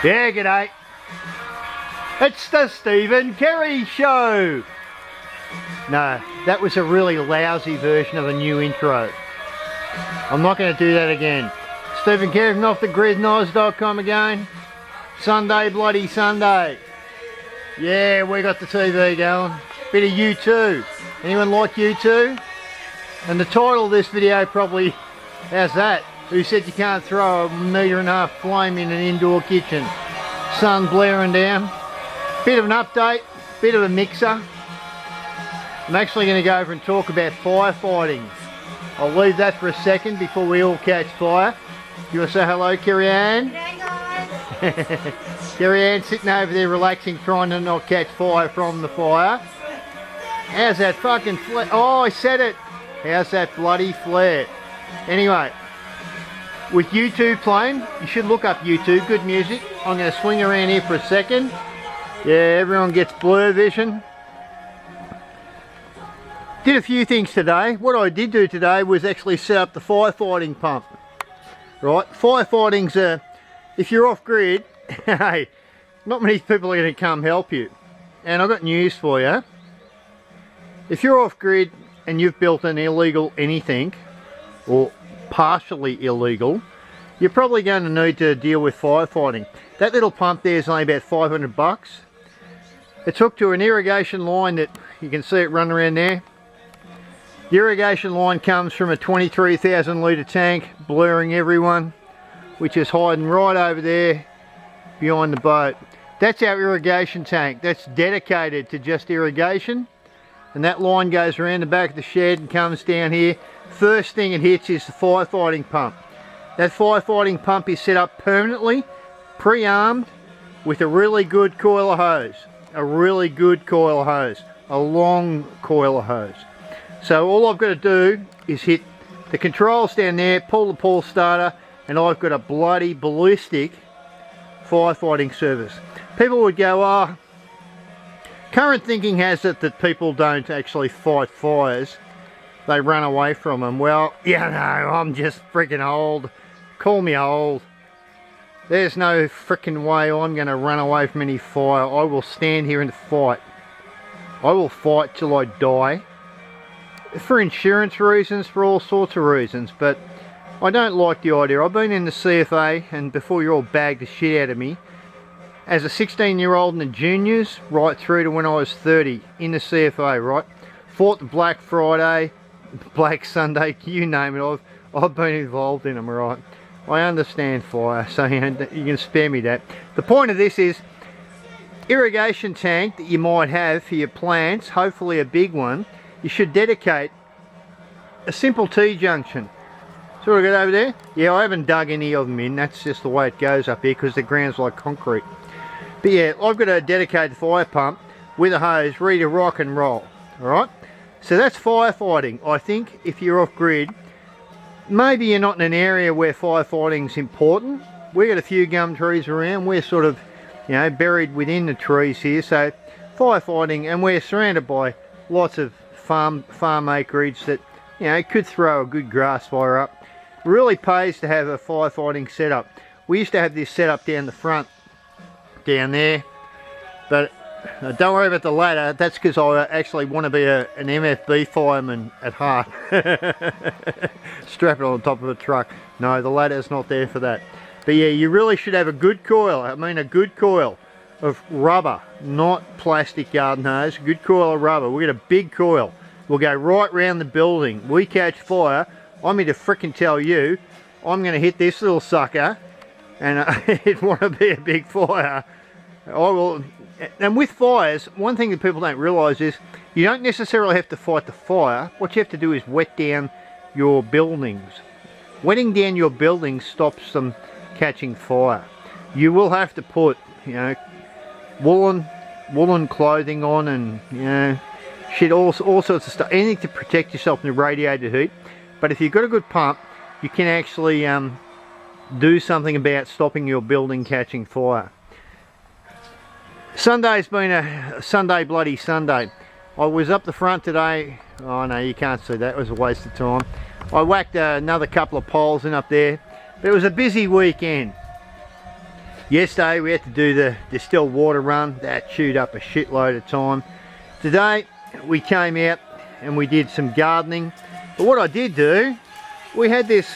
Yeah, g'day. It's the Stephen Kerry Show. No, that was a really lousy version of a new intro. I'm not going to do that again. Stephen Kerry from offthegridnoz.com again. Sunday, bloody Sunday. Yeah, we got the TV going. Bit of U2. Anyone like U2? And the title of this video probably, how's that? Who said you can't throw a metre and a half flame in an indoor kitchen? Sun blaring down. Bit of an update, bit of a mixer. I'm actually going to go over and talk about firefighting. I'll leave that for a second before we all catch fire. You want to say hello, Kerry Ann? G'day guys. Kerry Ann sitting over there relaxing, trying to not catch fire from the fire. How's that fucking flare? Oh, I said it. How's that bloody flare? Anyway, with U2 playing, you should look up U2, good music. I'm going to swing around here for a second. Yeah, everyone gets blur vision. Did a few things today. What I did do today was actually set up the firefighting pump. Right, firefighting's if you're off grid, hey, not many people are going to come help you. And I've got news for you. If you're off grid and you've built an illegal anything, or partially illegal, you're probably going to need to deal with firefighting. That little pump there is only about 500 bucks. It's hooked to an irrigation line that you can see it run around there. The irrigation line comes from a 23,000 litre tank, blurring everyone, which is hiding right over there behind the boat. That's our irrigation tank. That's dedicated to just irrigation. And that line goes around the back of the shed and comes down here. First thing it hits is the firefighting pump. That firefighting pump is set up permanently, pre-armed, with a really good coil of hose. A really good coil of hose. A long coil of hose. So all I've got to do is hit the controls down there, pull the pull starter, and I've got a bloody ballistic firefighting service. People would go, oh, current thinking has it that people don't actually fight fires. They run away from them. Well, you know, I'm just freaking old. Call me old. There's no freaking way I'm going to run away from any fire. I will stand here and fight. I will fight till I die. For insurance reasons, for all sorts of reasons, but I don't like the idea. I've been in the CFA, and before you're all bagged the shit out of me, as a 16-year-old in the juniors, right through to when I was 30 in the CFA, right? Fought the Black Friday, Black Sunday, you name it. I've been involved in them, right? I understand fire, so you can spare me that. The point of this is, irrigation tank that you might have for your plants, hopefully a big one, you should dedicate a simple T-junction. So what I got over there? Yeah, I haven't dug any of them in, that's just the way it goes up here because the ground's like concrete. But yeah, I've got a dedicated fire pump with a hose ready to rock and roll, alright? So that's firefighting. I think if you're off grid, maybe you're not in an area where firefighting's important. We've got a few gum trees around. We're sort of, you know, buried within the trees here. So firefighting, and we're surrounded by lots of farm acreage that, you know, could throw a good grass fire up. It really pays to have a firefighting setup. We used to have this setup down the front, down there, but don't worry about the ladder. That's because I actually want to be an MFB fireman at heart. Strap it on top of a truck. No, the ladder's not there for that. But yeah, you really should have a good coil. I mean a good coil of rubber, not plastic garden hose. Good coil of rubber. We'll get a big coil. We'll go right round the building. We catch fire. I'm here to frickin' tell you, I'm going to hit this little sucker, and it want to be a big fire. I will. And with fires, one thing that people don't realise is you don't necessarily have to fight the fire. What you have to do is wet down your buildings. Wetting down your buildings stops them catching fire. You will have to put, you know, woolen clothing on, and, you know, shit, all sorts of stuff. Anything to protect yourself from the radiated heat. But if you've got a good pump, you can actually do something about stopping your building catching fire. Sunday's been a Sunday, bloody Sunday. I was up the front today. Oh no, you can't see that. It was a waste of time. I whacked another couple of poles in up there. But it was a busy weekend. Yesterday we had to do the distilled water run. That chewed up a shitload of time. Today we came out and we did some gardening. But what I did do, we had this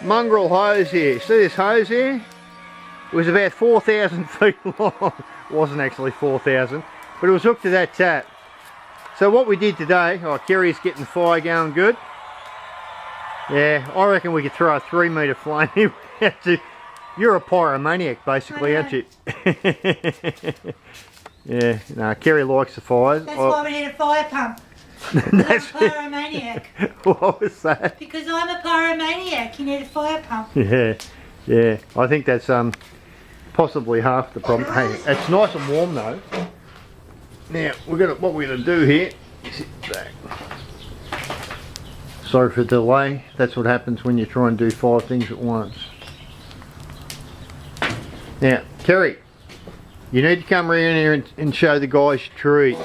mongrel hose here. See this hose here? It was about 4,000 feet long. It wasn't actually 4,000, but it was hooked to that tap. So what we did today, oh, Kerry's getting the fire going good. Yeah, I reckon we could throw a 3 metre flame in. You're a pyromaniac basically, aren't you? Yeah, no, Kerry likes the fires. That's why we need a fire pump. That's I'm a pyromaniac. What was that? Because I'm a pyromaniac, you need a fire pump. Yeah, yeah. I think that's possibly half the problem. Hey, it's nice and warm though. Now what we're gonna do here is sit back. Sorry for the delay. That's what happens when you try and do 5 things at once. Now, Kerry, you need to come around here and show the guys your trees.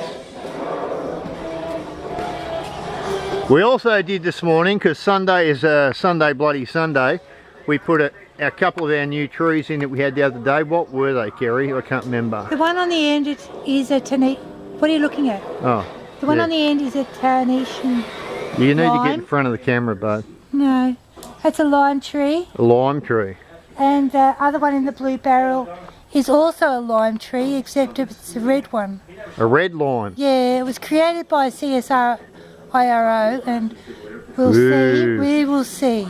We also did this morning, because Sunday is Sunday Bloody Sunday, we put a couple of our new trees in that we had the other day. What were they, Kerry? I can't remember. The one on the end is a what are you looking at? Oh. The one yeah. on the end is a Tarnatian. You need to get lime. in front of the camera, bud. No, that's a lime tree. A lime tree. And the other one in the blue barrel is also a lime tree, except it's a red one. A red lime. Yeah, it was created by CSIRO, and we'll see. We will see.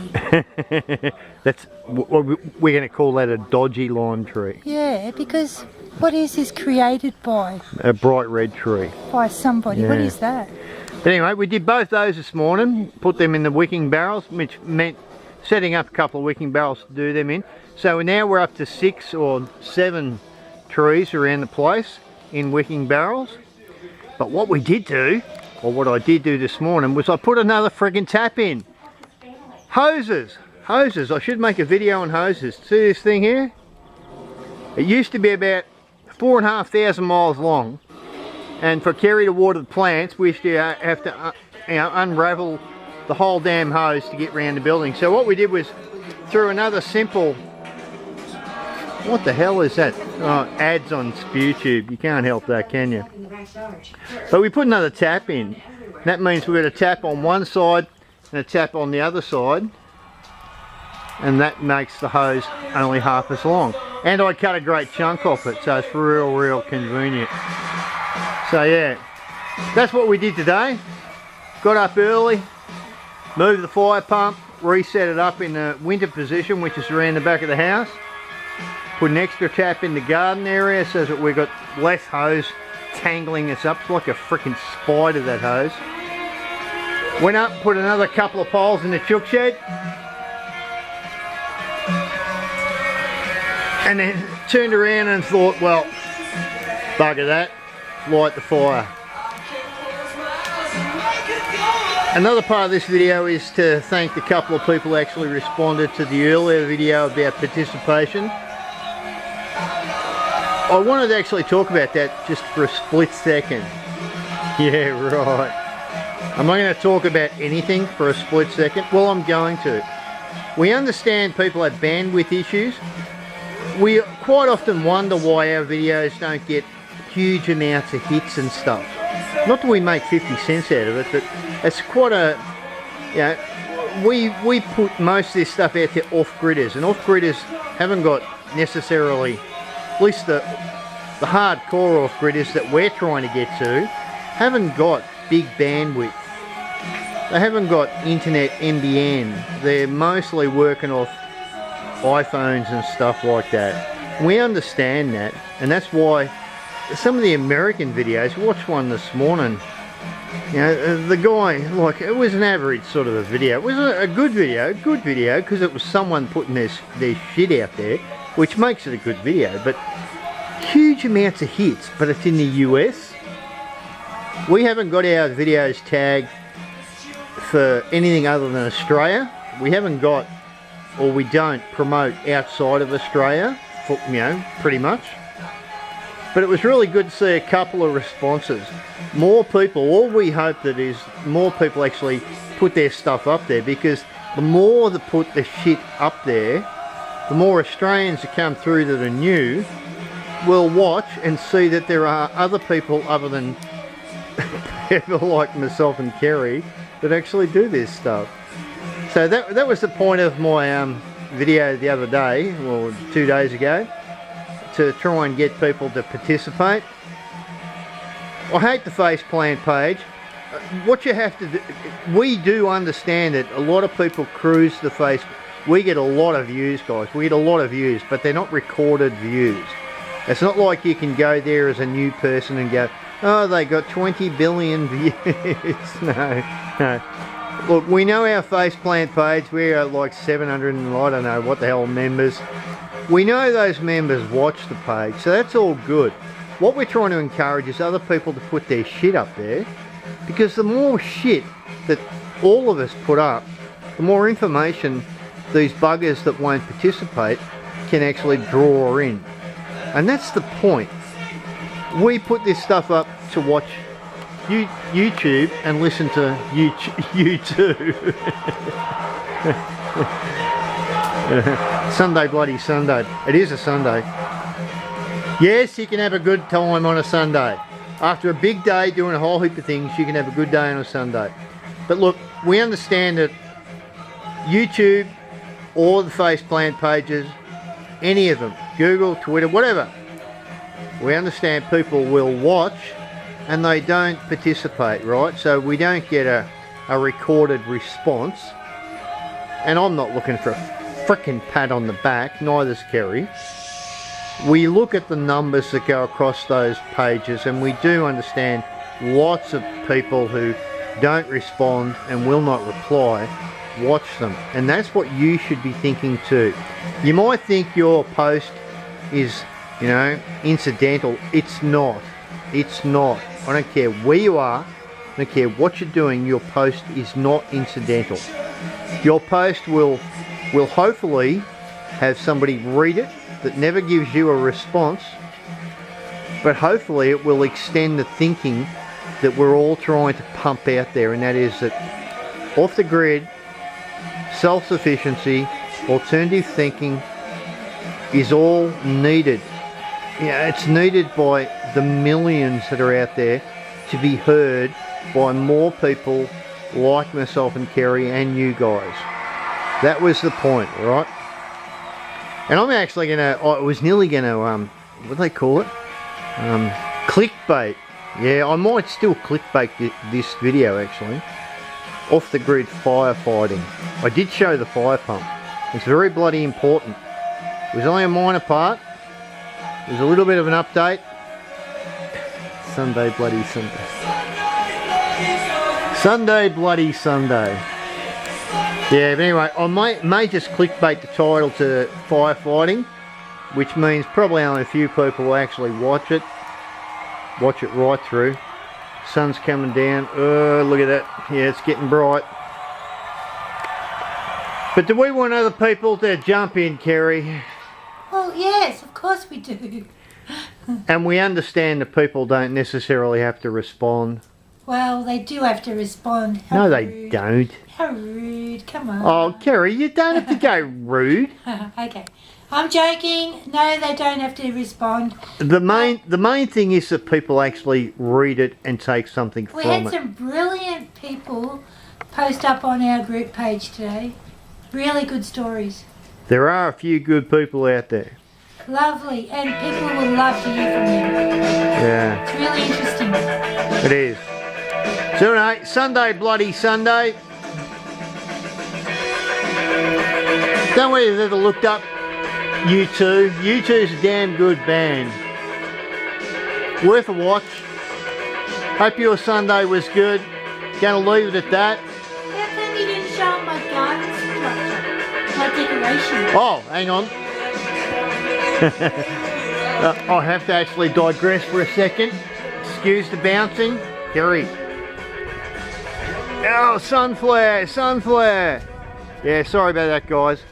That's we're going to call that a dodgy lime tree. Yeah, because what is this created by? A bright red tree. By somebody. Yeah. What is that? Anyway, we did both those this morning. Put them in the wicking barrels, which meant setting up a couple of wicking barrels to do them in. So now we're up to 6 or 7 trees around the place in wicking barrels. But what we did do, or what I did do this morning, was I put another friggin' tap in. Hoses. Hoses. I should make a video on hoses. See this thing here? It used to be about 4,500 miles long. And for Kerry to water the plants, we used to have to unravel the whole damn hose to get round the building. So what we did was through another simple, what the hell is that? Oh, ads on SpewTube. You can't help that, can you? But we put another tap in. That means we've got a tap on one side and a tap on the other side. And that makes the hose only half as long. And I cut a great chunk off it, so it's real convenient. So yeah, that's what we did today. Got up early, moved the fire pump, reset it up in the winter position, which is around the back of the house. Put an extra tap in the garden area so that we've got less hose tangling us up. It's like a freaking spider, that hose. Went up, put another couple of poles in the chook shed. And then turned around and thought, well, bugger that, light the fire. Another part of this video is to thank the couple of people who actually responded to the earlier video about participation. I wanted to actually talk about that just for a split second. Yeah, right. Am I going to talk about anything for a split second? Well, I'm going to. We understand people have bandwidth issues. We quite often wonder why our videos don't get huge amounts of hits and stuff. Not that we make 50 cents out of it, but it's quite a, you know, we put most of this stuff out to off-gridders, and off-gridders haven't got necessarily, at least the hardcore off-gridders that we're trying to get to, haven't got big bandwidth. They haven't got internet NBN. They're mostly working off iPhones and stuff like that. We understand that, and that's why some of the American videos, I watched one this morning, you know, the guy, like, it was an average sort of a video. It was a good video, because it was someone putting their shit out there, which makes it a good video, but huge amounts of hits, but it's in the US. We haven't got our videos tagged for anything other than Australia. We haven't got, or we don't promote outside of Australia, for, you know, pretty much. But it was really good to see a couple of responses. More people, all we hope that is more people actually put their stuff up there, because the more that put the shit up there, the more Australians that come through that are new will watch and see that there are other people other than people like myself and Kerry that actually do this stuff. So that was the point of my video the other day, or 2 days ago, to try and get people to participate. I hate the faceplant page. What you have to do, we do understand that a lot of people cruise the face. We get a lot of views, guys. We get a lot of views, but they're not recorded views. It's not like you can go there as a new person and go, oh, they got 20 billion views. No. Look, we know our faceplant page. We're at like 700 and I don't know what the hell members. We know those members watch the page, so that's all good. What we're trying to encourage is other people to put their shit up there, because the more shit that all of us put up, the more information these buggers that won't participate can actually draw in. And that's the point. We put this stuff up to watch YouTube and listen to you too. Sunday, bloody Sunday. It is a Sunday. Yes, you can have a good time on a Sunday. After a big day doing a whole heap of things, you can have a good day on a Sunday. But look, we understand that YouTube or the faceplant pages, any of them, Google, Twitter, whatever, we understand people will watch and they don't participate, right? So we don't get a recorded response. And I'm not looking for a frickin' pat on the back, neither's Kerry. We look at the numbers that go across those pages, and we do understand lots of people who don't respond and will not reply watch them, and that's what you should be thinking too. You might think your post is, you know, incidental. It's not. It's not. I don't care where you are, I don't care what you're doing, your post is not incidental. Your post will hopefully have somebody read it that never gives you a response, but hopefully it will extend the thinking that we're all trying to pump out there, and that is that off the grid, self-sufficiency, alternative thinking is all needed. You know, it's needed by the millions that are out there to be heard by more people like myself and Kerry and you guys. That was the point, right? And I'm actually gonna, I was nearly gonna, what do they call it? Clickbait. Yeah, I might still clickbait this video actually. Off the grid firefighting. I did show the fire pump. It's very bloody important. It was only a minor part. There's a little bit of an update. Sunday, bloody Sunday. Sunday, bloody Sunday. Yeah, but anyway, I may just clickbait the title to firefighting, which means probably only a few people will actually watch it. Watch it right through. Sun's coming down. Oh, look at that. Yeah, it's getting bright. But do we want other people to jump in, Kerry? Well, yes, of course we do. And we understand that people don't necessarily have to respond. Well, they do have to respond. How No, they rude. don't. How rude. Come on. Oh, Kerry, you don't have to go rude. Okay. I'm joking. No, they don't have to respond. The main thing is that people actually read it and take something We from had it. some brilliant people post up on our group page today. Really good stories. There are a few good people out there. Lovely. And people will love to hear from you. Yeah, It's really interesting. it is. So anyway, Sunday, bloody Sunday. Don't worry, you've ever looked up U2. U2's a damn good band. Worth a watch. Hope your Sunday was good. Gonna leave it at that. How come you didn't show my garden structure? My decoration. Oh, hang on. I have to actually digress for a second. Excuse the bouncing. Kerry. Oh, sunflower, sunflower. Yeah, sorry about that, guys.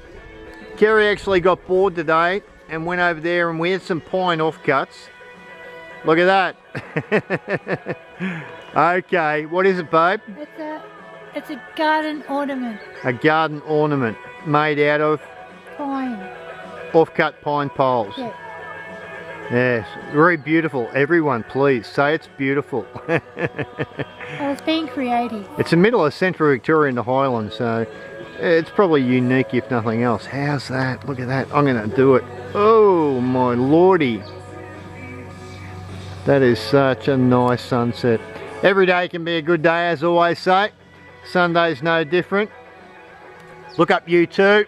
Kerry actually got bored today and went over there and we had some pine offcuts. Look at that. Okay, what is it, babe? It's a garden ornament. A garden ornament made out of Pine. Off-cut pine poles. Yeah. Yes, very beautiful. Everyone, please say it's beautiful. I was being creative. It's the middle of central Victoria in the Highlands, so it's probably unique if nothing else. How's that? Look at that. I'm going to do it. Oh my lordy. That is such a nice sunset. Every day can be a good day, as I always say. Sunday's no different. Look up YouTube.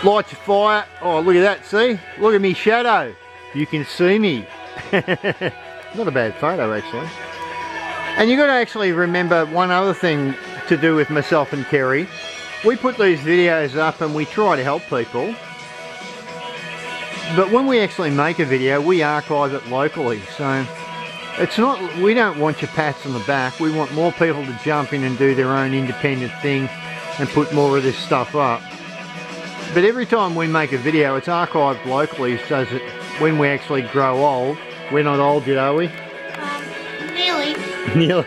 Light your fire. Oh, look at that, see? Look at me shadow. You can see me. Not a bad photo, actually. And you've got to actually remember one other thing to do with myself and Kerry. We put these videos up and we try to help people. But when we actually make a video, we archive it locally. So it's not, we don't want your pats on the back. We want more people to jump in and do their own independent thing and put more of this stuff up. But every time we make a video, it's archived locally so that when we actually grow old, we're not old yet, are we? Nearly. Nearly.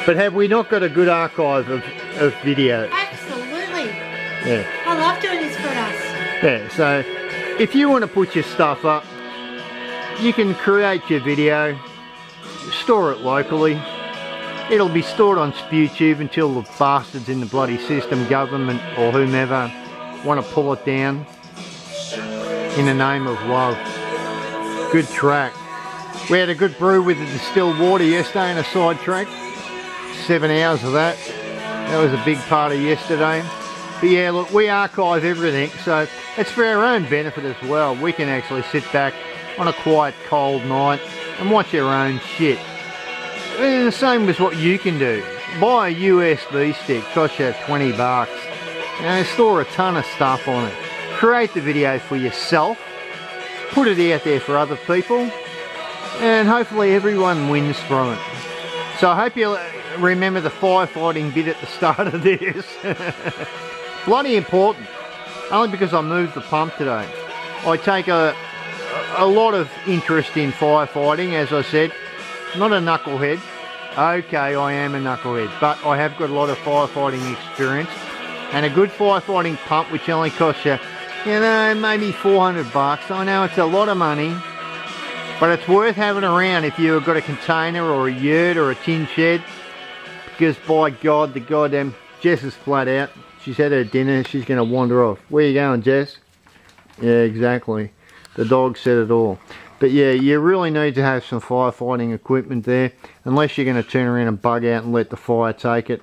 But have we not got a good archive of video? Absolutely. Yeah. I love doing this for us. Yeah, so if you want to put your stuff up, you can create your video, store it locally. It'll be stored on SpewTube until the bastards in the bloody system, government or whomever, want to pull it down in the name of love. Good track. We had a good brew with the distilled water yesterday in a side track. 7 hours of that. That was a big part of yesterday. But yeah, look, we archive everything, so it's for our own benefit as well. We can actually sit back on a quiet, cold night and watch our own shit. And the same as what you can do. Buy a USB stick, costs you 20 bucks. You know, store a ton of stuff on it. Create the video for yourself. Put it out there for other people. And hopefully everyone wins from it. So I hope you remember the firefighting bit at the start of this. Bloody important. Only because I moved the pump today. I take a lot of interest in firefighting, as I said. Not a knucklehead. Okay, I am a knucklehead, but I have got a lot of firefighting experience. And a good firefighting pump, which only costs you, you know, maybe 400 bucks. I know it's a lot of money, but it's worth having around if you've got a container or a yurt or a tin shed. Because by God, the goddamn Jess is flat out. She's had her dinner, she's going to wander off. Where you going, Jess? Yeah, exactly. The dog said it all. But yeah, you really need to have some firefighting equipment there, unless you're going to turn around and bug out and let the fire take it.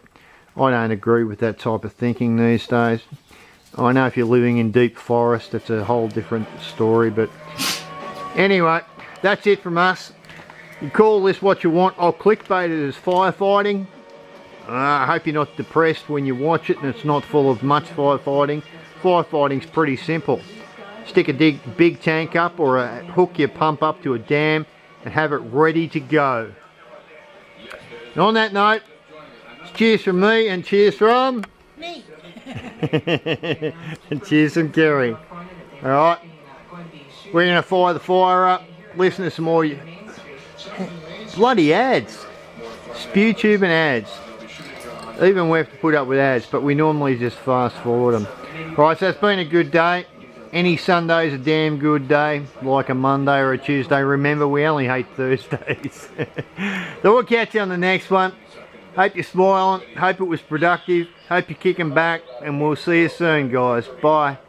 I don't agree with that type of thinking these days. I know if you're living in deep forest, it's a whole different story, but anyway, that's it from us. You call this what you want. I'll clickbait it as firefighting. I hope you're not depressed when you watch it and it's not full of much firefighting. Firefighting's pretty simple. Stick a big tank up or hook your pump up to a dam and have it ready to go. And on that note, cheers from me and cheers from... Me. and cheers from Kerry. Alright, we're going to fire the fire up, listen to some more bloody ads. SpewTube and ads. Even we have to put up with ads, but we normally just fast forward them. Right, so it's been a good day. Any Sunday's a damn good day, like a Monday or a Tuesday. Remember, we only hate Thursdays. So we'll catch you on the next one. Hope you're smiling. Hope it was productive. Hope you're kicking back. And we'll see you soon, guys. Bye.